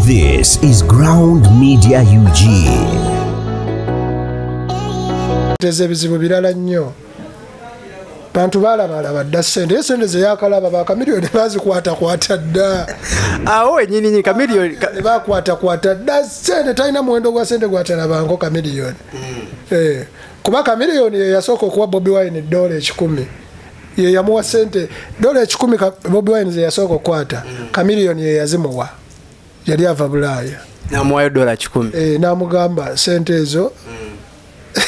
This is Ground Media UG. Tezebizibu birala nnyo. Bantu balaba dda sente ze yakalaba ba kamiliyoni bazikwata dda. Awo nyinyi kamiliyoni bakwata dda sente talina muwendo gwa sente gwatalabango kamiliyoni. Kuba kamiliyoni ye yasooka okuwa Bobiwine $10,000. Ye yamuwa sente $10,000 Bobiwine ze yasooka okukwata. Kamiliyoni ye yazimuwa. Yali ava Bulaaya. Namuwayo $10,000. Namugamba sente ezo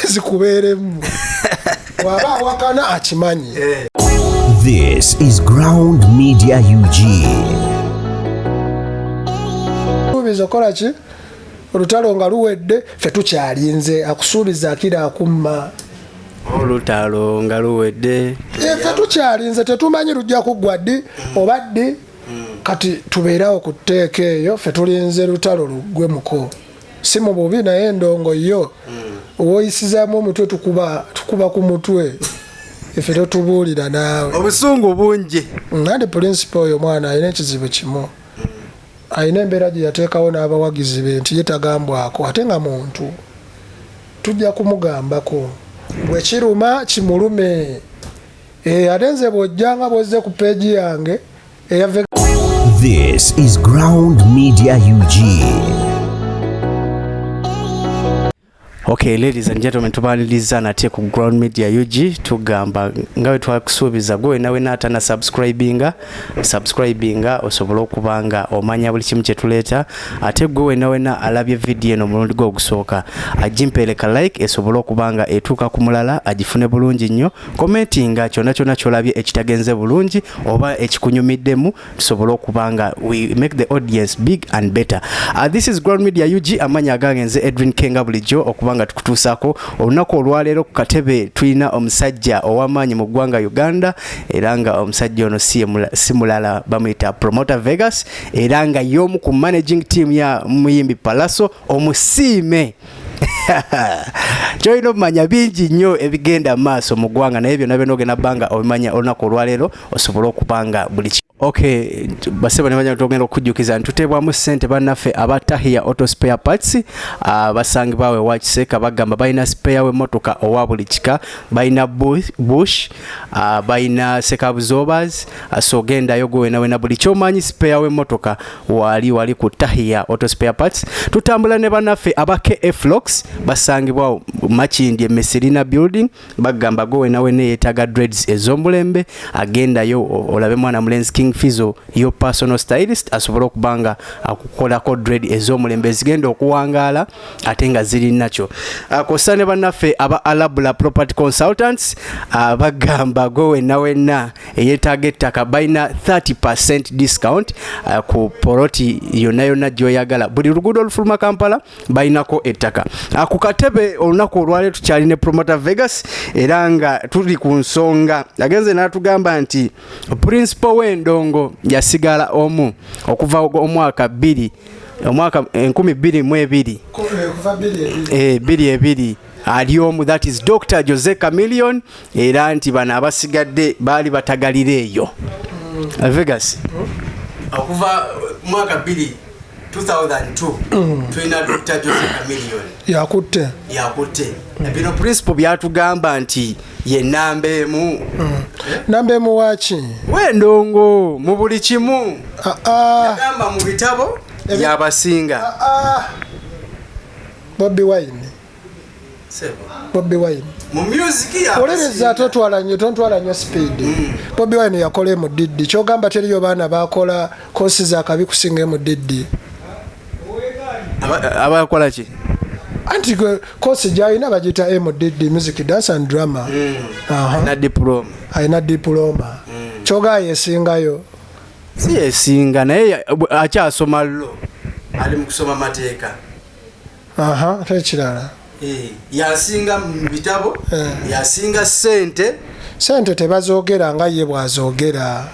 zikubeeremu. Waba wakana akimanyi. This is Ground Media UG. Bizokola ki? Olutalo nga luwedde ffe tukyalinze akusuubiza akira akumma. Olutalo nga luwedde. Ffe tukyalinze tetumanyi lujja kuggwa ddi oba ddi. Kati tubeerawo ku tteeka eyo ffe tulinze lutalo luggwemuko. Si mu bubi naye endongo yo. Owoyisizaamu omutwe tukuba ku mutwe. Ffe totubuulira naawe. Obusungu bungi. Nandi principal oyo mwana alina ekizibu kimu. Alina embeera gye yateekawo n'abawagizi be nti ye tagambwako ate nga muntu. Tujja kumugambako. Bwe kiruma kimulume. Ate nze bw'ojjanga bw'ozze ku peegi yange eyave. This is Ground Media UG. Okay, ladies and gentlemen, tubaliriza nate ku Ground Media UG tugamba ngawe twakusuubiza gwe nawe natana subscribinga osobola okubanga omanya buli kimu kye tuleeta ate gwe nawe na alabye video eno mulundi gwo ogusooka agimpeleka like esobola okubanga etuuka ku mulala agifune bulungi nnyo commentinga kyonna kyolabye ekitagenze bulungi oba ekikunyumiddemu tusobola okubanga we make the audience big and better. This is Ground Media UG amanya agangenze Edwin Kenga bulijjo okubanga tukutuusako olunaku olwaleero ku katebe tulina omusajja ow'amaanyi mu ggwanga Uganda era nga omusajja ono si mulala bamuyita Promoter Vegas era nga y'omu ku managing team ya Muyimbi Palaso omusiime. Joino manya bingi nnyo ebigenda maaso mu ggwanga naye byonna byonna banga obimanya olunaku olwaleero osobola okubanga buli. Okay, baseba nebanya tugenda okujjukiza ntutebwamu ssente bannaffe abatahiya auto spare parts basangi bawe wakiseka bagamba balina spare we motoka owa buli kika balina bush balina sekabuzobas so genda yogo na buli kyomanyi spare we motoka wali ku tahiya auto spare parts. Tutambula ne bannaffe aba KF Locks basangi bawe Machindi Meserina building bagamba gowe nawe ne yetaga dreads ezombulembe agenda yo olabe mwana mulenzi King Fizo yo personal stylist asobola okubanga akukolako dread ez'omulembe zigenda okuwangaala ate nga ziri nakyo. Kosane bannaffe aba Alabula property consultants bagamba gowe nawenna eyetaaga ettaka balina 30% discount ku poloti yonna gy'oyagala buli luguudo olufuluma Kampala balinako ettaka. Ku katebe olunaku olwaleero tukyalina Promoter Vegas era nga tuli ku nsonga agenze n'atugamba nti principal w'endongo yasigala omu okuva omwaka 2022 22 ali omu, that is Dr. Jose Chameleon era nti bana abasigadde baali batagalira eyo Vegas okuva mwaka 2002 tulina Dr. Jose Chameleon yakutte bino principal byatugamba nti ye nambemu nambemu waki w'endongo mu buli kimu yagamba mu bitabo yabasinga Bobiwine mu music ya oleza tontwala nnyo speed. Bobiwine yakola mu Diddi kyogamba teriyo baana bakola kosi za kabi kusinga mu Diddi abakola ki anti kosi gyalina bagita Diddi music dance and drama ayina diploma kyoga yesingayo si yesinga naye akyasoma lo ali mu kusoma mateeka tekirala yasinga mu bitabo yasinga sente tebazoogera nga ye bw'azoogera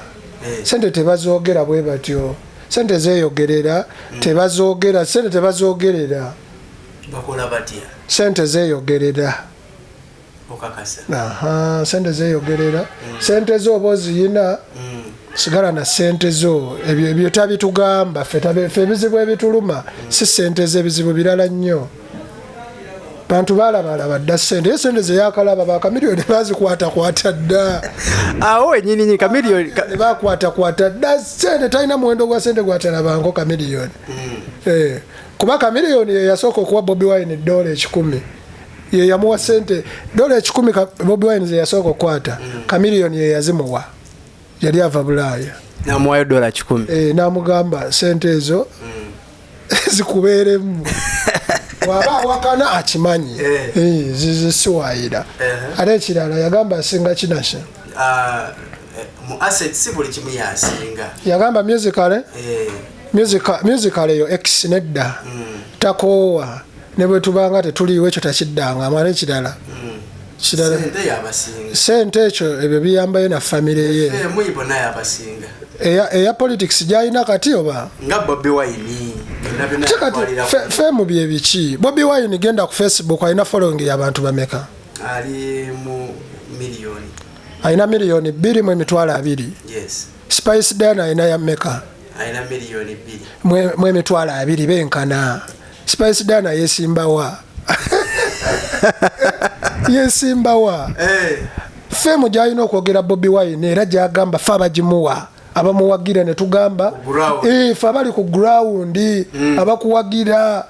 sente tebazoogera bwe batyo sente zeeyogerera tebazoogera sente tebazoogerera bakola batya sente zeeyogerera okakasa sente zeeyogerera sente zo oba oziyina sigala na sente zo ebyo tabitugamba ffe ebizibu ebituluma si sente ze ebizibu birala nnyo bantu balaba dda sente sente ze yakalaba bakamiliyoni bazikwata dda awo wenyini kamiliyoni bakwata dda sente talina muwendo gwa sente gwatalabangako kamiliyoni kuba kamiliyoni yeyasooka okuwa Bobiwine $10 ye yamuwa sente $10 Bobiwine ze yasooka okukwata kamiliyoni ye yazimuwa yali ava Bulaaya namuwayo $10 namugamba sente ezo zikubeeremu waba wakana akimanyi zisiwaayira ate ekirala yagamba asinga kinasha mu assets buli kimu yasinga yagamba musical eyo X nedda takoowa ne bwe tubanga tetuliiwo ekyo takiddanga amala ekirala sente ekyo ebyo biyambayo na famire ye eya politics gyalina kati oba nga Bobiwine femu bye biki Bobiwine genda ku Facebook alina following y'abantu bameka ali mu miliyoni alina miliyoni 2.2 yes Spice Dana alina ya meka alina miliyoni 2.2 benkana Spice Dana yesimbawa yesimbawa femu gyalina okwogera Bobiwine era gyagamba fe abagimuwa abamuwagira ne tugamba fe abali ku ground abakuwagira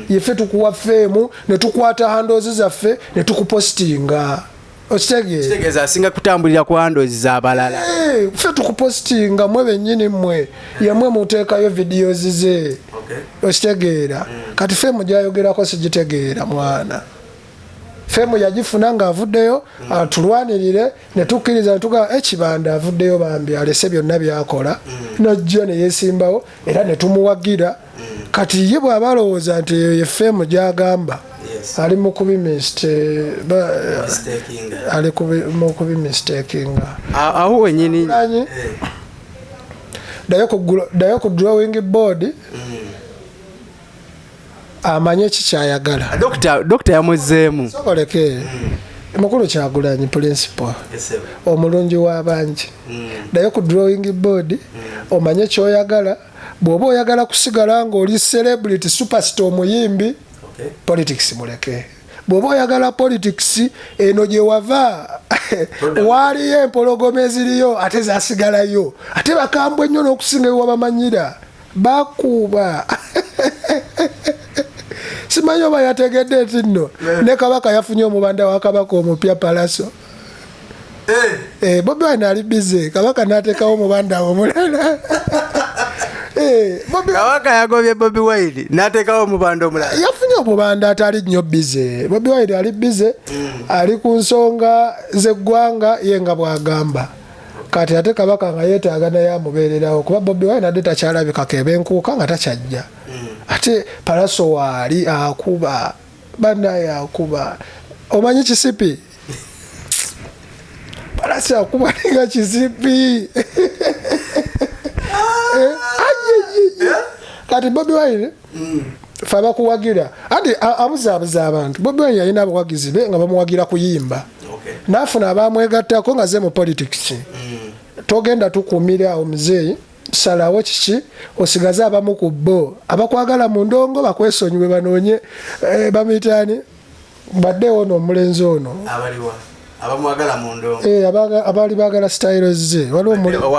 yefe tukuwa femu ne tukwata handles zaffe ne tukupostinga okitegeeza asinga kutambulira ku handles z'abalala fe tukupostinga mwe bennyini mmwe yemwe muteekayo videos ze okitegeera kati femu gyayogerako sigitegeera mwana femu yagifuna ng'avuddeyo atulwanirire ne tukkiriza ne tugamba ekibanda avuddeyo bambi alese byonna byakola najja ne yeesimbawo era ne tumuwagira kati ye bw'aba alowooza nti eyo ye femu gy'agamba ali mu kubimistakinga awo wenyini dayo ku drawing board amanye kikyayagala dokita yamuzeemu soboleke mukulu Kyagulanyi principal omulungi w'abangi dayo ku drawing board omanye kyoyagala bw'oba oyagala kusigala ng'oli celebrity superstar omuyimbi politics muleke bw'oba oyagala politics eno gye wava waaliyo empologoma eziriyo ate zasigalayo ate bakambwe nnyo n'okusinga ewabamanyira bakuba simanyi oba yategedde nti nno ne kabaka yafunye omubanda wa kabaka omupya Palaso Bobiwine ali bize kabaka n'ateekawo omubanda omulala kabaka yagobye Bobiwine n'ateekawo omubanda omulala yafunye omubanda atali nnyo bize Bobiwine ali bize ali ku nsonga z'eggwanga ye nga bw'agamba kati ate kabaka nga yeetaaga naye amubeererawo kuba Bobiwine adde takyalabikako ebenkuuka nga takyajja ate Palaso waali akuba bannaye akuba omanyi kisipi Palaso akuba nga kisipi kati Bobiwine fe abakuwagira andi abuzaabuza abantu Bobiwine yalina abawagizi be nga bamuwagira kuyimba naafuna abamwegattako nga ze mu politics togenda tukuumira omuzeeyi salawo kiki osigaze abamu ku bo abakwagala mu ndongo bakwesonyiwe banoonye bamuyitani baddewo n'omulenzi ono abamwagala mu ndongo abali baagala styles ze waliwo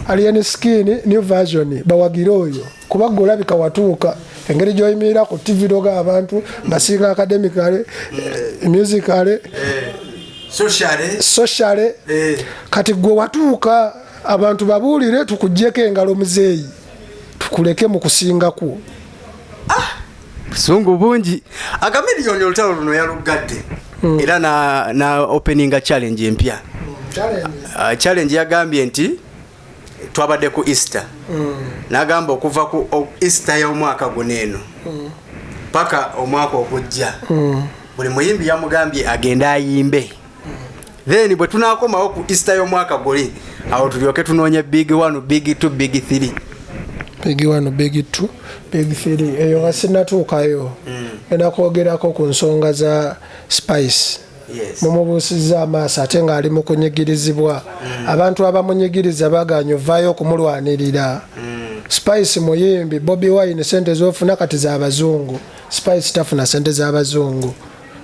alien skin new version bawagire oyo kuba gwe olabika watuuka engeri gy'oyimirira ku TV loga abantu basinga academically musically socially kati gwe watuuka abantu babuulire tukugyeko engalo muzeeyi tukuleke mu kusingaku busungu bungi akamiliyoni olutalo luno yalugadde era na openinga challenge empya challenge yagambye nti twabadde ku Easter nagamba okuva ku Easter y'omwaka guno eno paka omwaka okujja buli muyimbi yamugambye agenda ayimbe then bwe tunakomawo ku Easter y'omwaka guli awo tulyoke tunoonye big 1 big 2 big 3 big 1 big 2 big 3 eyo nga sinatuukayo enda kwogerako ku nsonga za Spice mumubuusizza amaaso ate ng'ali mu kunyigirizibwa abantu abamunyigiriza baganye ovaayo okumulwanirira. Spice muyimbi, Bobiwine sente z'ofuna kati z'abazungu, Spice tafuna sente z'abazungu.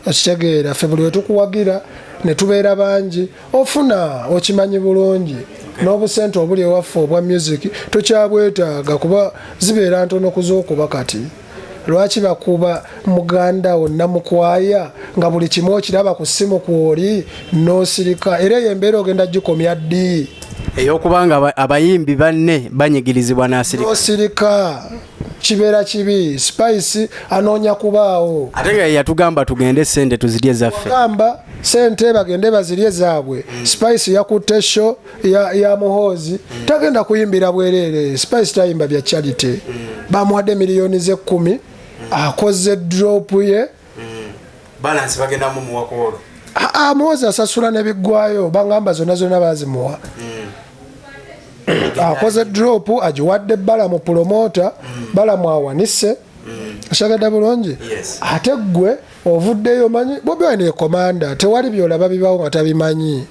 Okitegeera ffe buli we tukuwagira ne tubeera bangi ofuna okimanyi bulungi. N'obusente obuli ewaffe obwa music tokyabwetaaga kuba zibeera ntono kuz'okuba kati. Lwaki bakuba muganda wo namukwaya nga buli kimu okiraba ku ssimu kwoli n'osirika era eyo embeera ogenda gikomya ddi ey'okubanga abayimbi banne banyigirizibwa n'osirika kibeera kibi. Spice anoonya kubaawo ate nga yatugamba tugende sente tuzirye zaffe gamba sente bagende bazirye zaabwe. Spice yakutte show ya muhoozi tagenda kuyimbira bwereere. Spice tayimba bya charity. Bamuwadde miliyoni ze 10 akoze drop ye balance bagenda mu muwakolo muhoozi asasula n'ebiggwayo bangamba zonna bazimuwa. Akoze drop agiwadde Balamu promota Balamu awanise ashagada bulungi. Ate gwe ovuddeyo manyi Bobiwine ye komanda tewali byolaba bibawo nga tabimanyi.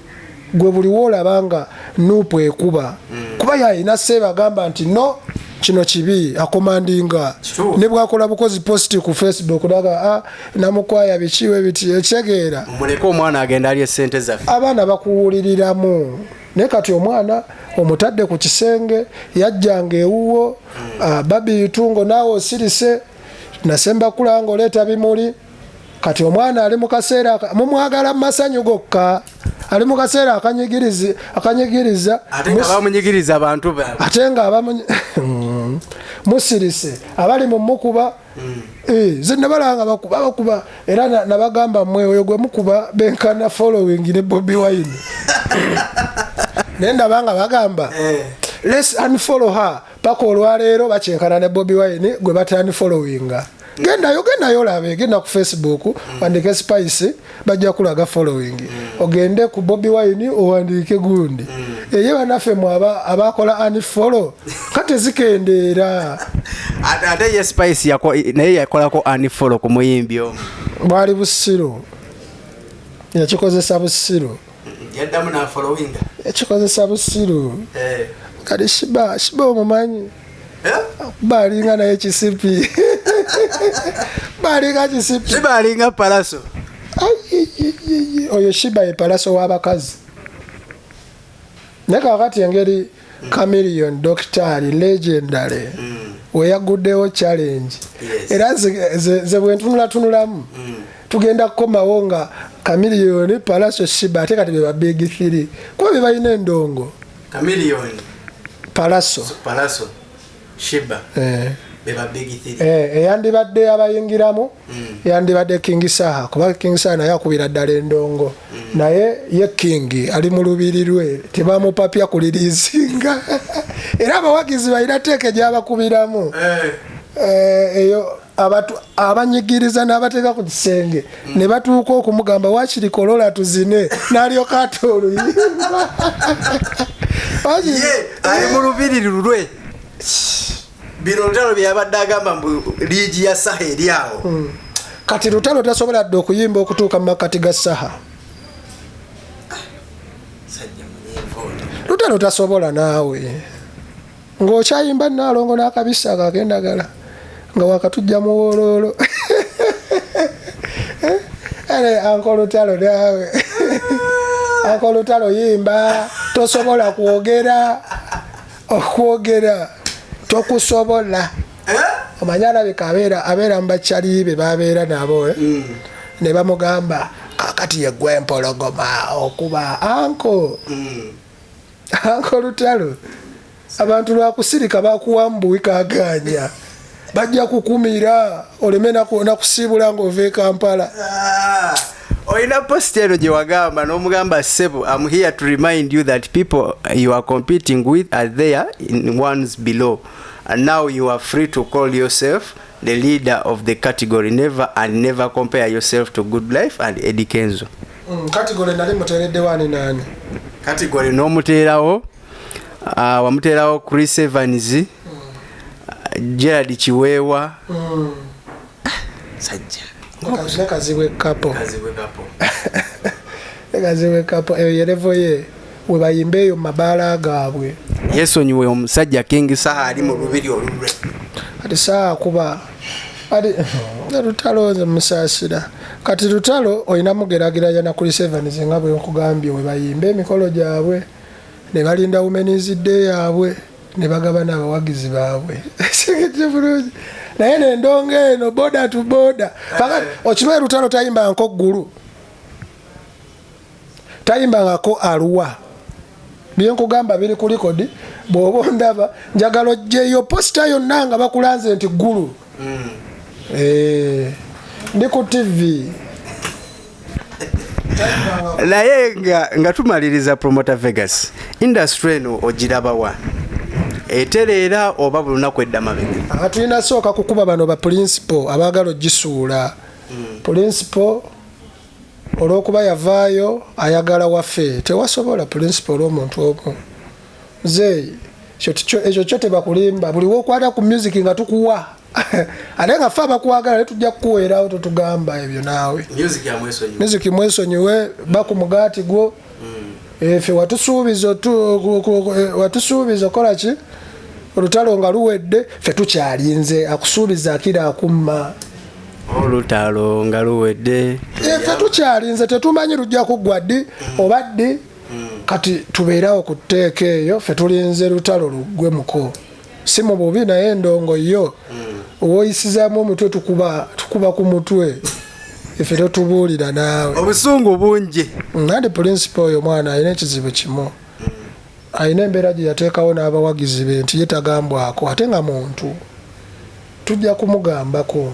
Gwe buli woolabanga nuupu ekuba kuba yalina seebagamba nti no kino kibi akomandinga ne bwakola bukozi posti ku Facebook daga namukwaya bikiwe biti ekyegeera muleke omwana agenda ali esente zaffe abaana bakuwuliriramu. Ne kati omwana omutadde ku kisenge yajjanga ewuwo babi itungo naawe osirise nasemba kulanga oleeta bimuli. Kati omwana ali mu kaseera mumwagala masanyu gokka ali mu kaseera akanyigiriza ate nga bamunyigiriza abantu ate nga musirise abali mu mukuba zenna balanga bakuba era nabagamba mmwe oyo gwe mukuba benkana following ne Bobiwine nenda banga bagamba let's unfollow her paka olwaleero bakyenkana ne Bobiwine gwe batani followinga. Gendayo labe genda ku Facebook wandike Spice bajja kulaga following. Ogende ku Bobiwine owandike gundi eye banaffe mwaba abakola unfollow kati zikendeera ate ye Spice naye yakolako unfollow ku muyimbi omwo bwali busiru yakikozesa busiru yaddamu na following yakikozesa busiru kati shiba omumanyi balinga naye kisipi balinga kisipi shibalinga palaso oyo shiba ye palaso w'abakazi naye kakati engeri chameleon doctari legendary weyaguddewo challenge era ze bwentunulatunulamu tugenda kukomawo nga chameleon palaso shiba ate kati beba big 3 kuba bebalina endongo chameleon palaso shiba beba big 3 eyandibadde abayingiramu yandibadde King Saha kuba King Saha naye akubira ddala endongo naye ye King ali mu lubiri lwe tebamupapya kuliriisinga era abawagizi balina teeke gyabakubiramu eyo abantu abanyigiriza n'abateeka ku kisenge ne batuuka okumugamba wakiri kolola tuzine n'alyoka ate oluyimba ali mu lubiri lulwe bino lutalo byabadde agamba mbu liigi ya Saha eri awo kati lutalo tasobola dde okuyimba okutuuka mu makati ga Saha lutalo tasobola naawe ng'okyayimba Naalongo n'akabisa akakendagala nga wakatujja mu wololo anko lutalo naawe anko lutalo yimba tosobola okwogera tokusobola omanya alabika abeera mubakyali be babeera nabo ne bamugamba kakati yegwe empologoma okuba anko lutalo abantu lwakusirika bakuwambuwika aganya bajja kukumira oleme nakusiibula ng'ova e Kampala oyina post eno gye wagamba n'omugamba Sebo I'm here to remind you that people you are competing with are there in ones below and now you are free to call yourself the leader of the category never compare yourself to Good Life and Eddie Kenzo category nali muteredde wani nani category n'omuteerawo wamuteerawo Chris Evans Gerard Chiwewa sajja kazibwe kapo gaziwe kapo yerevo ye we bayimbe eyo mabaala gaabwe yesonyiwe omusajja King Saha ali mu lubiri olulwe ati saa kuba ati lutalo nze musaasira kati lutalo olina mugerageranya na kuli 7 zinga bwe nkugambye we bayimbe emikolo gyabwe ne balinda Women's Day yaabwe ne bagaba n'abawagizi baabwe segete bulungi naye n'endongo eno boda to boda pakati okimanyi lutalo tayimbangako ggulu tayimbangako aluwa bye nkugamba biri ku likodi bw'oba ndaba njagala ojjeeyo posita yonna nga bakulanze nti ggulu ndi ku TV naye nga tumaliriza Promoter Vegas industry eno ogirabawa etereera oba buli lunaku edda mabega tulina sooka kukuba bano ba principal abaagala ogisuula principal olw'okuba yavaayo ayagala waffe tewasobola principal olw'omuntu omu nze ekyo kyo tebakulimba buli wokwata ku music nga tukuwa ate nga ffe abakwagala ne tujja kukuweerawo tetugamba ebyo naawe music mwesonyiwe baku mugaati gwo ffe watusuubiza okola ki olutalo nga luwedde ffe tukyalinze akusuubiza akira akumma olutalo nga luwedde ffe tukyalinze tetumanyi lujja kuggwa ddi oba ddi kati tubeerawo ku tteeka eyo ffe tulinze lutalo luggwe muko si mu bubi naye endongo yo owoyisizaamu omutwe tukuba ku mutwe ffe totubuulira naawe obusungu bungi nandi principal oyo mwana alina ekizibu kimu alina embeera gye yateekawo n'abawagizi be nti ye tagambwako ate nga muntu tujja kumugambako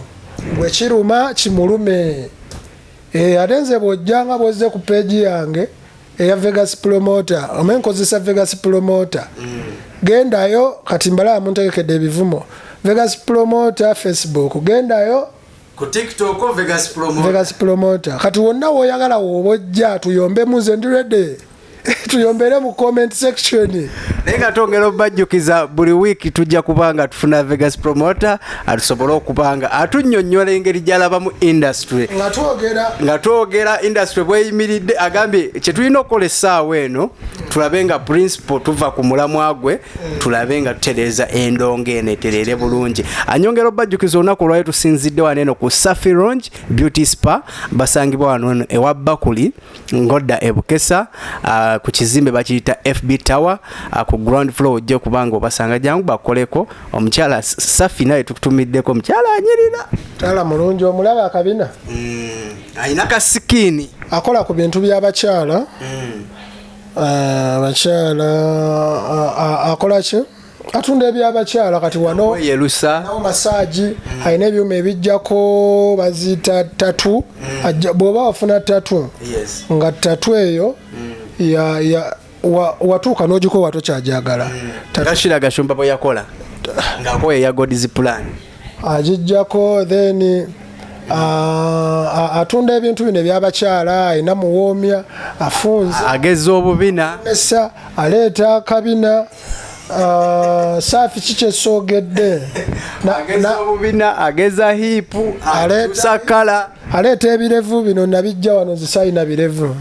bwe kiruma kimulume ate nze bw'ojjanga bw'ozze ku peegi yange eya Vegas Promoter omanyi nkozesa Vegas Promoter gendayo kati mbalaba muntegekedde ebivumo Vegas Promoter Facebook gendayo ku TikTok Vegas Promoter kati wonna woyagala wobojja tuyombe muze ndirede tuyombere mu comment section naye nga twongera obajjukiza buli wiiki tujja kubanga tufuna Vegas Promoter atusobola okubanga atunnyonnyola engeri gy'alaba mu industry nga twogera industry bweyimiridde agambye kye tulina okukola essaawa eno tulabe nga principal tuva ku mulamwa gwe tulabe nga tutereeza endongo eno etereere bulungi anyongera obajjukiza olunaku olwayo tusinzidde wano eno ku Safi Lounge Beauty Spa basangibwa wano ewa Bakuli ngodda ebukesa ku kizimbe bakiyita FB Tower ku ground floor ojja kubanga obasanga jangu bakoleko omukyala Safi naye tukutumiddeko omukyala anyirira tala mulungi omulaba akabina ayina kasikini akola ku bintu by'abakyala abakyala akola ki atunda eby'abakyala kati wano yerusa nawo masaaji ayina ebyuma ebijjako bazita tatu bw'oba wafuna tatu nga tatu eyo watuuka n'ogiko wato kyajagala Kashira Gashumba bwe yakola ng'akoye ya God's plan agijjako then atunda ebintu bino ebyabakyala ayina muwoomya afunze ageza obubina aleeta akabina Safi kikyesogedde ageza obubina ageza hiipu aleeta aleeta ebirevu bino nabijja wano zisayina birevu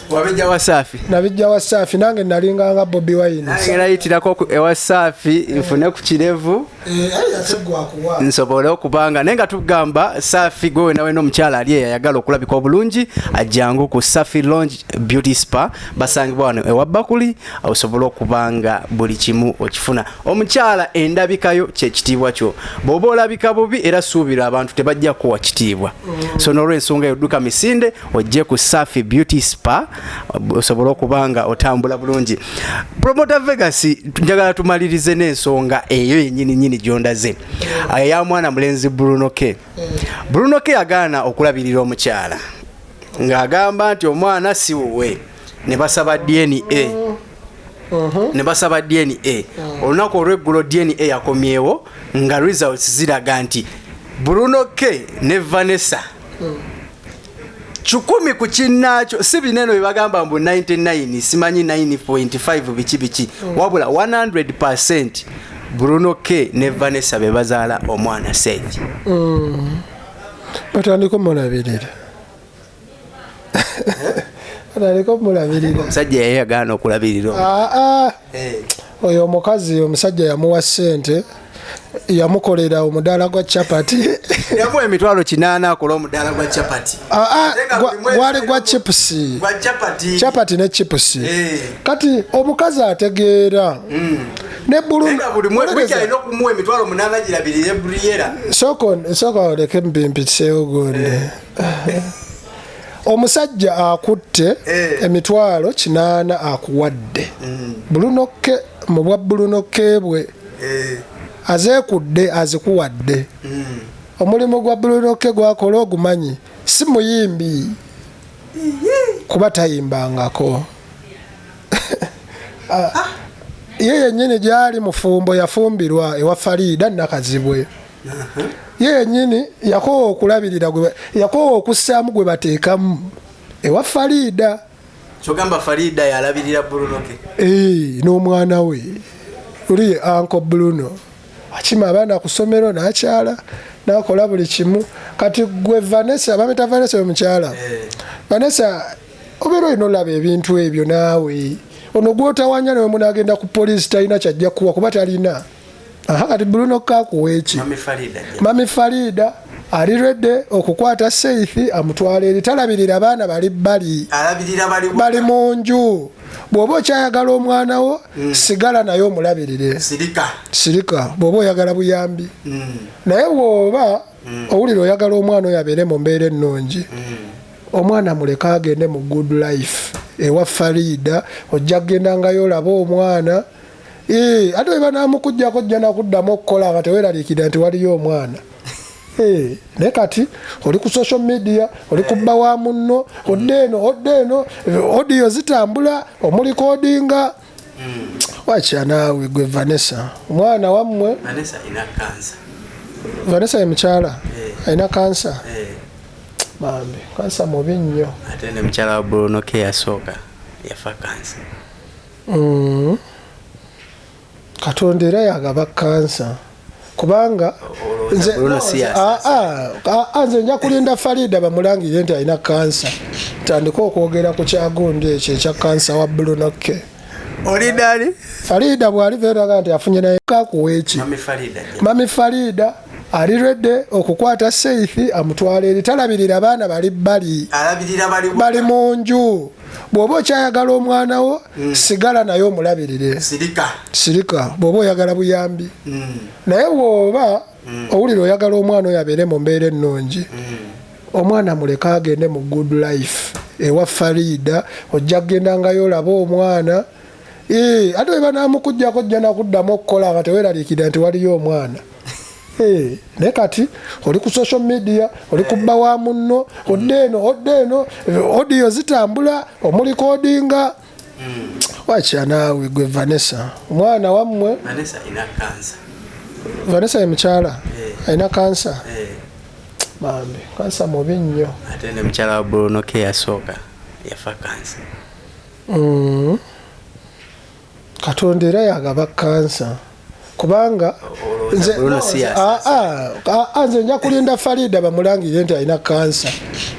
wabijja wa Safi nabijja wa Safi nange nalinga nga Bobiwine nange nayitirako ewa Safi nfune ku kirevu nsobole okubanga naye nga tugamba Safi gwe nawe n'omukyala ali eyayagala okulabika obulungi ajjangu ku Safi Lounge Beauty Spa basangibwa wano ewa Bakuli osobole okubanga buli kimu okifuna omukyala endabikayo kyekitiibwa kyo bw'oba olabika bubi era suubira abantu tebajja kuwa kitiibwa so n'olw'ensonga eyo dduka misinde ojje ku Safi Beauty Spa osobole okubanga otambula bulungi Promoter Vegas njagala tumalirize n'ensonga eyo yennyini gyondaze ya mwana mulenzi Bruno K agaana okulabirira omukyala ng'agamba nti omwana si wuwe ne basaba DNA olunaku olw'eggulo DNA yakomyewo nga results ziraga nti Bruno K ne Vanessa 10 ku kinnaakyo si bineno bibagamba mbu 99 simanyi 9.5 biki wabula 100% Bruno K ne Vanessa be bazaala omwana Sage batandika omulabirira analiko mulabirira omusajja yeye yagaana okulabirira oyo omukazi omusajja yamuwa ssente yamukolera omudaala gwa chapati yamuwa emitwalo 8 akola omudaala gwa chapati gwali gwa chipusi chapati ne chipusi kati omukazi ategeera ne soko oleke mbimpiseewo gonde omusajja akutte emitwalo 8 akuwadde bulunokke mu bwa bulunokke bwe azeekudde azikuwadde omulimu gwa bulunokke gwakola ogumanyi si muyimbi kuba tayimbangako ye yennyini gyali mufumbo yafumbirwa ewa Faridah nakazibwe ye yennyini yakoowa okulabirira yakoowa okussaamu gwe bateekamu ewa Faridah kyogamba Faridah yalabirira bulunokke n'omwana we uli Uncle Bruno akima abaana ku ssomero n'akyala n'akola buli kimu kati gwe Vanessa bameta Vanessa omukyala Vanessa obeera olina olaba ebintu ebyo naawe ono gwotawanya nawe munagenda ku poliisi talina kyajja kuwa kuba talina kati Bruno kakuwa eki Mami Faridah ali redde okukwata Seithi amutwala eri talabirira abaana bali mu nju bw'oba okyayagala omwana wo sigala naye omulabirire sirika bw'oba oyagala buyambi naye bw'oba owulira oyagala omwana oyo abeere mu mbeera ennungi omwana muleka agende mu good life ewa Faridah ojja kugendangayo olaba omwana ate weba namukujjako ojja nakuddamu okukola nga teweeraliikirira nti waliyo omwana naye kati oli ku social media oli kubba wa munno odde eno odiyo zitambula omulikodinga wacha naawe gwe Vanessa omwana wammwe Vanessa ye mukyala alina kansa mambe kansa mubi nnyo ate ne mukyala wa bulunokke yasooka yafa kansa Katonda era yagaba kansa kubanga nze nja kulinda Faridah bamulangire nti alina kansa tandika okwogera ku kyagundi ekyo ekya kansa wa bulunokke olidali Faridah bw'aliveeraga nti afunye naye kakuwa eki Mami Faridah ali redde okukwata Seithi amutwala eri talabirira abaana bali mu nju bw'oba okyayagala omwana wo sigala naye omulabirire sirika bw'oba oyagala buyambi naye bw'oba owulira oyagala omwana oyo abeere mu mbeera ennungi omwana muleka agende mu good life ewa Faridah ojja kugendangayo olaba omwana ate weba namukujjako ojja nakuddamu okukola nga teweeraliikirira nti waliyo omwana naye kati oli ku social media oli kubba wa munno odde eno odiyo zitambula omulikodinga wacha naawe gwe Vanessa omwana wammwe Vanessa ye mukyala alina kansa mambe kansa mubi nnyo ate ne mukyala wa bulunokke yasooka yafa kansa Katonda era yagaba kansa kubanga nze nja kulinda Faridah bamulangire nti alina kansa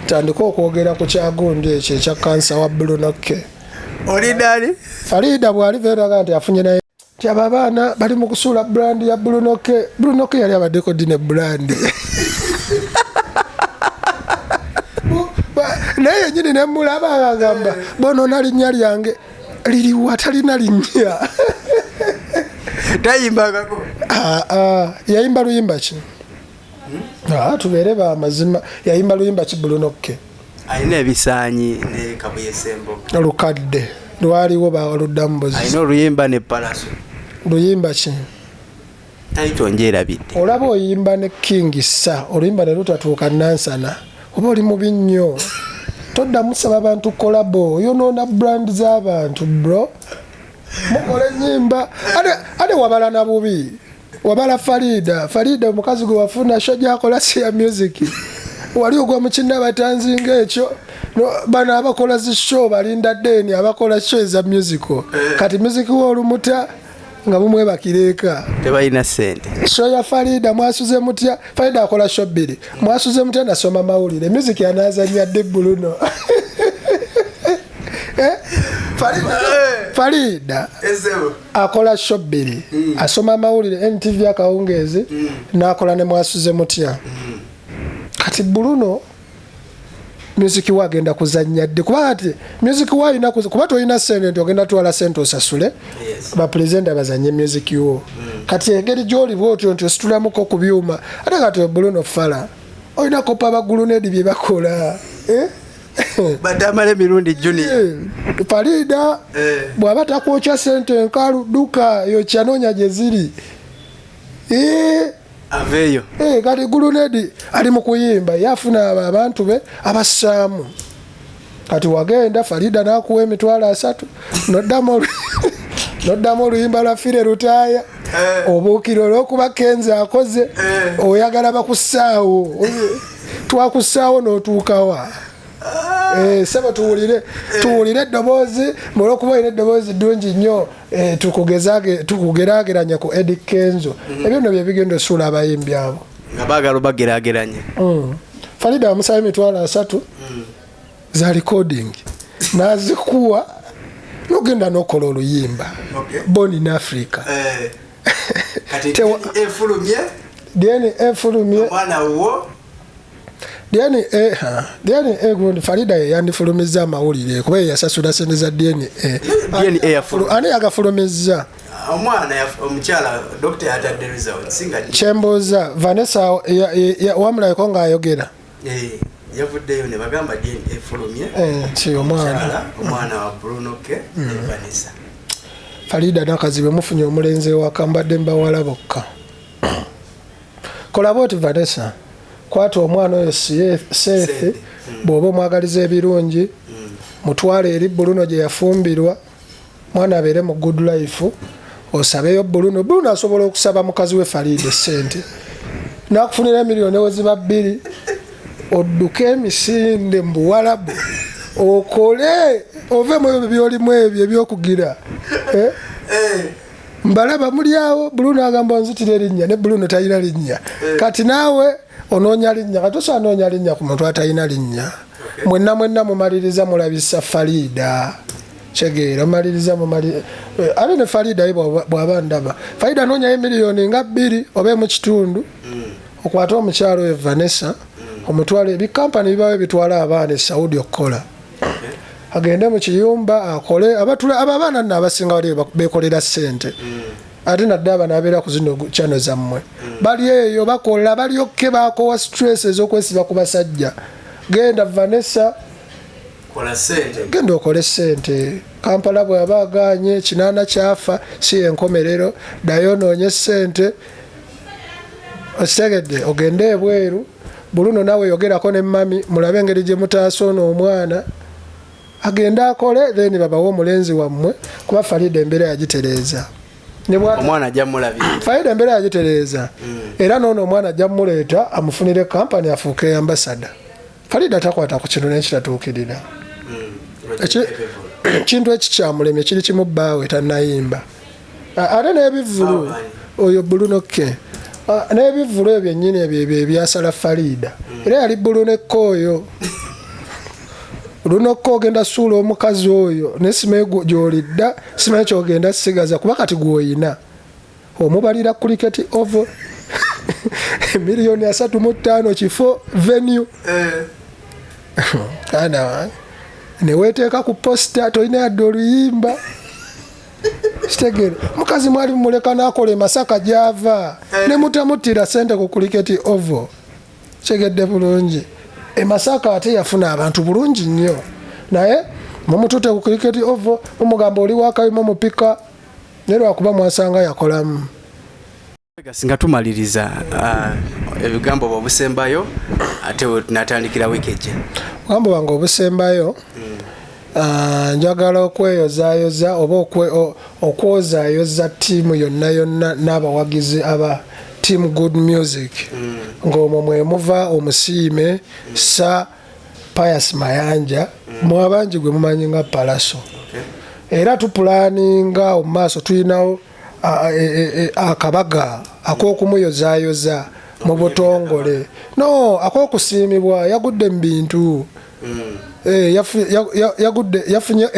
tandika okwogera ku kyagundi ekyo ekya kansa wa bulunokke olidali Faridah bw'aliveeraga nti afunye naye nti abo abaana bali mu kusuula brand ya bulunokke yali abaddeko dine brand naye yennyini nemulaba agamba bonoona linnya lyange liriwa talina linnya tayimbagako yayimba luyimba ki tubeere bamazima yayimba luyimba ki bulunokke alina ebisaanyi ne kabuyesembo olukadde lwaliwo baluddamu bozi alina oluyimba ne palaso luyimba ki taito njerabidde olaba oyimba ne kingisa oluyimba ne lutatuuka nansana oba oli mubi nnyo toddamu saba abantu kolabo oyonoona brand z'abantu bro mukole ennyimba ate wabala na bubi wabala Faridah omukazi gwe wafuna sho gyakola si ya music wali ogwa mukina batanzinga ekyo bano abakola zishow balinda deni abakola show eza musical kati music wolumuta nga mumwebakireka tebalina sente show ya Faridah mwasuze mutya Faridah akola show bbiri mwasuze mutya nasoma mawulire music yanazanya de Bruno Faridah akola shobbiri asoma amawulire NTV akawungeezi n'akola ne mwasuze mutya kati Buruno music wa agenda kuzannya dde kuba ati music wa ina kuba toyina sente ogenda twala sente osasule ba presenter bazanye music wo kati engeri gy'oli bwotyo nti ositulamuko ku byuma ate kati Buruno fala oyina kopa bagulu nedi bye bakola batamale mirundi juni Faridah bw'aba takwokya sente nkalu duka yo kyanonya gye ziri aveyo kati gulunedi ali mu kuyimba yafuna abantu be abassaamu kati wagenda Faridah n'akuwa $3,000 noddamu oluyimba lwa fire lutaaya obuukiro olw'okuba Kenzo akoze oyagala bakussaawo twakussaawo n'otuukawa saba tuwulire eddoboozi olw'okuba olina eddoboozi ddungi nnyo tukugeraageranya ku Eddie Kenzo ebyo nno bye bigenda osuula abayimbi abo nga baagala obageraageranye Faridah amusaba $3,000 za recording n'azikuwa n'ogenda n'okola oluyimba Born in Africa efulumye DNA gundi Faridah yandifulumiza amawulire kuba yasasula sente za DNA ani yagafulumiza omwana omukyala doctor atadde result singa Chemboza Vanessa wamulaiko ng'ayogera yavuddeyo ne bagamba DNA efulumye si omwana wa Buron Vanessa Faridah nakazibe mufunye omulenzi wakambadde mbawala bokka kola boti Vanessa kwata omwana oyo Seth bw'oba omwagaliza ebirungi mutwale eri Buruno gye yafumbirwa mwana abeere mu good life osabeyo Buruno asobola okusaba mukazi we Faridah sente n'akufunira miliyoni eweziba 2 odduke emisinde mu Buwarabu okole ove mu ebyo byolimu ebyo ebyokugira mbalaba muli awo Buruno agamba nzitira erinnya ne Buruno talina linnya kati naawe onoonya linnya kati osanoonya linnya ku muntu atalina linnya mwenna mumaliriza mulabisa Faridah chegeera mumaliriza ali ne Faridah bw'aba ndaba Faridah noonyayo miliyoni nga 2 oba mu kitundu okwata omukyalo we Vanessa omutwale ebikampani bibawe bitwala abaana e Saudi okukola agende mu kiyumba akole abaana nno abasinga wali bekolera sente ate nadde abana abeera ku zino channel zammwe bali eyo bakola balyokke bakowa stress ez'okwesiba ku basajja genda Vanessa genda okole sente Kampala bw'aba aganye kinaana kyafa si enkomerero ddayo onoonye sente osegedde ogende ebweru Buruno nawe yogerako ne mami mulabe engeri gye mutaasoona omwana agenda akole then babawo omulenzi wammwe kuba Faridah embeera yagitereeza omwana ajja mulabira Faridah embeera yagitereeza era noono omwana ajja muleeta amufunire kampani afuuke ambasada Faridah takwata ku kino nekitatuukirira ekintu ekikyamulemye kiri kimu bbaawe tannayimba ate n'ebivulu oyo Buruno n'ebivulu ebyo nnyini ebyo ebyasala Faridah era yali Buruno oyo Lunokko ogenda suula omukazi oyo nesimaye gy'olidda simaye kyogenda sigaza kuba kati gw'oyina omubalira cricket over miliyoni 3.5 kifo venue kana wange neweteeka ku posta tolina yadde oluyimba kitegere mukazi mwali mumuleka n'akola Masaka gy'ava ne mutamutira sente ku cricket over kyegedde bulungi Masaka ate yafuna abantu bulungi nnyo naye mumutute ku cricket over mumugamba oli wakayima mupika ne lwakuba mwasanga yakolamu singa tumaliriza ebigambo obusembayo ate natandikira wikeje gambo wange obusembayo njagala okweyozaayoza oba okwozaayoza ttiimu yonna n'abawagizi aba Team Good Music ng'omwo mwe muva omusiime sa Pius Mayanja mwabangi gwe mumanyi nga Palaso era tupulaninga mu maaso tulinawo akabaga ak'okumuyozaayoza mu butongole no ak'okusiimibwa yagudde mu bintu yafunye